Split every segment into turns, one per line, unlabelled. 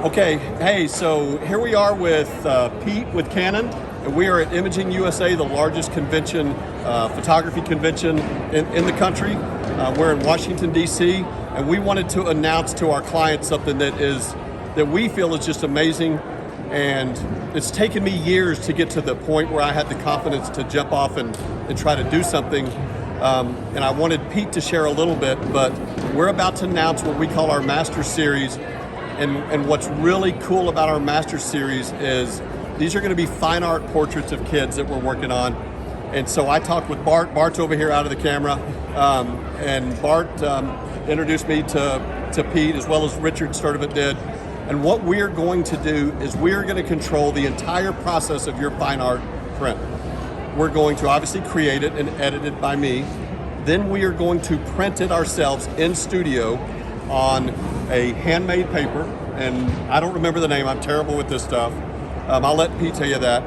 Okay, hey, so here we are with Pete with Canon, and we are at Imaging USA, the largest convention, photography convention in the country. We're in Washington, D.C., and we wanted to announce to our clients something that we feel is just amazing, and it's taken me years to get to the point where I had the confidence to jump off and try to do something. And I wanted Pete to share a little bit, but we're about to announce what we call our Master Series. And what's really cool about our Master Series is these are going to be fine art portraits of kids that we're working on. And so I talked with Bart. Bart's over here out of the camera. And Bart introduced me to Pete, as well as Richard Sturdivant did. And what we're going to do is we're going to control the entire process of your fine art print. We're going to obviously create it and edit it by me. Then we are going to print it ourselves in studio on a handmade paper, and I don't remember the name, I'm terrible with this stuff. I'll let Pete tell you that.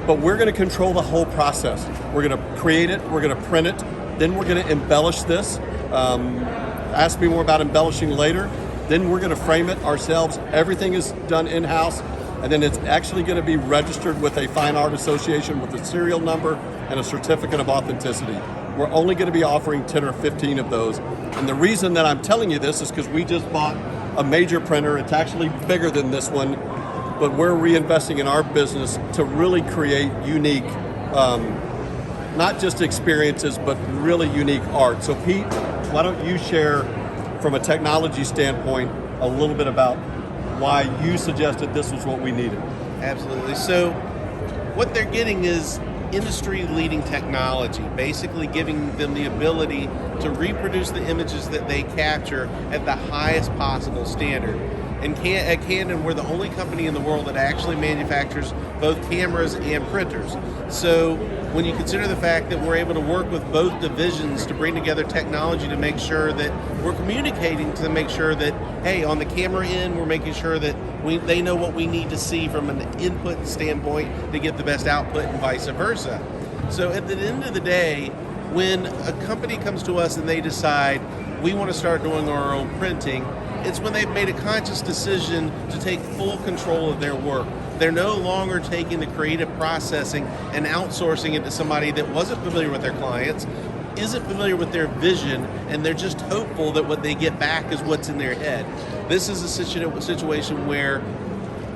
But we're gonna control the whole process. We're gonna create it, we're gonna print it, then we're gonna embellish this. Ask me more about embellishing later. Then we're gonna frame it ourselves. Everything is done in-house, and then it's actually gonna be registered with a Fine Art Association with a serial number and a certificate of authenticity. We're only going to be offering 10 or 15 of those. And the reason that I'm telling you this is because we just bought a major printer. It's actually bigger than this one, but we're reinvesting in our business to really create unique, not just experiences, but really unique art. So Pete, why don't you share from a technology standpoint a little bit about why you suggested this was what we needed?
Absolutely. So what they're getting is industry-leading technology, basically giving them the ability to reproduce the images that they capture at the highest possible standard. And at Canon, we're the only company in the world that actually manufactures both cameras and printers. So when you consider the fact that we're able to work with both divisions to bring together technology to make sure that we're communicating to make sure that, hey, on the camera end, we're making sure that they know what we need to see from an input standpoint to get the best output and vice versa. So at the end of the day, when a company comes to us and they decide we want to start doing our own printing, it's when they've made a conscious decision to take full control of their work. They're no longer taking the creative processing and outsourcing it to somebody that wasn't familiar with their clients, isn't familiar with their vision, and they're just hopeful that what they get back is what's in their head. This is a situation where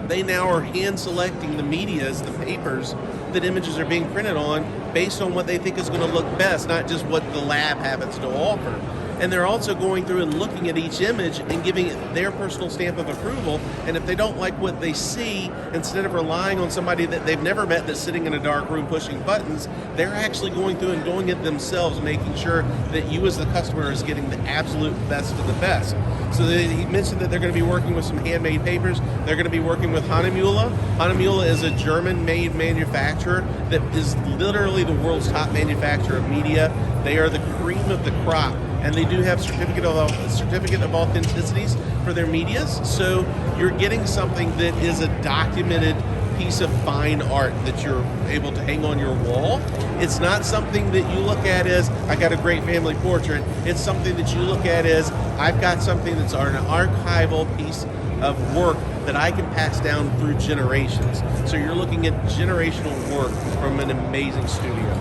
they now are hand selecting the medias, the papers that images are being printed on based on what they think is going to look best, not just what the lab happens to offer. And they're also going through and looking at each image and giving it their personal stamp of approval. And if they don't like what they see, instead of relying on somebody that they've never met that's sitting in a dark room pushing buttons, they're actually going through and doing it themselves, making sure that you as the customer is getting the absolute best of the best. So he mentioned that they're going to be working with some handmade papers. They're going to be working with Hahnemühle. Hahnemühle is a German-made manufacturer that is literally the world's top manufacturer of media. They are the cream of the crop, and they do have certificate of authenticities for their medias. So you're getting something that is a documented piece of fine art that you're able to hang on your wall. It's not something that you look at as, I got a great family portrait. It's something that you look at as, I've got something that's an archival piece of work that I can pass down through generations. So you're looking at generational work from an amazing studio.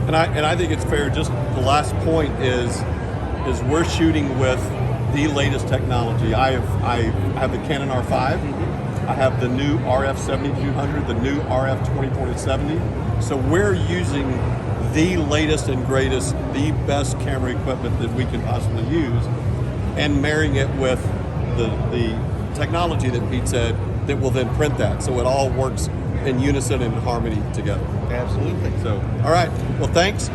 And I think it's fair, just the last point is we're shooting with the latest technology. I have the Canon R5, I have the new RF 7200, the new RF 2040-70. So we're using the latest and greatest, the best camera equipment that we can possibly use, and marrying it with the technology that Pete said that will then print that. So it all works in unison and harmony together.
Absolutely.
So, all right. Well, thanks.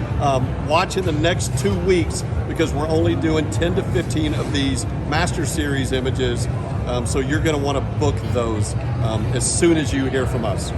Watch in the next 2 weeks because we're only doing 10 to 15 of these Master Series images. So you're going to want to book those as soon as you hear from us.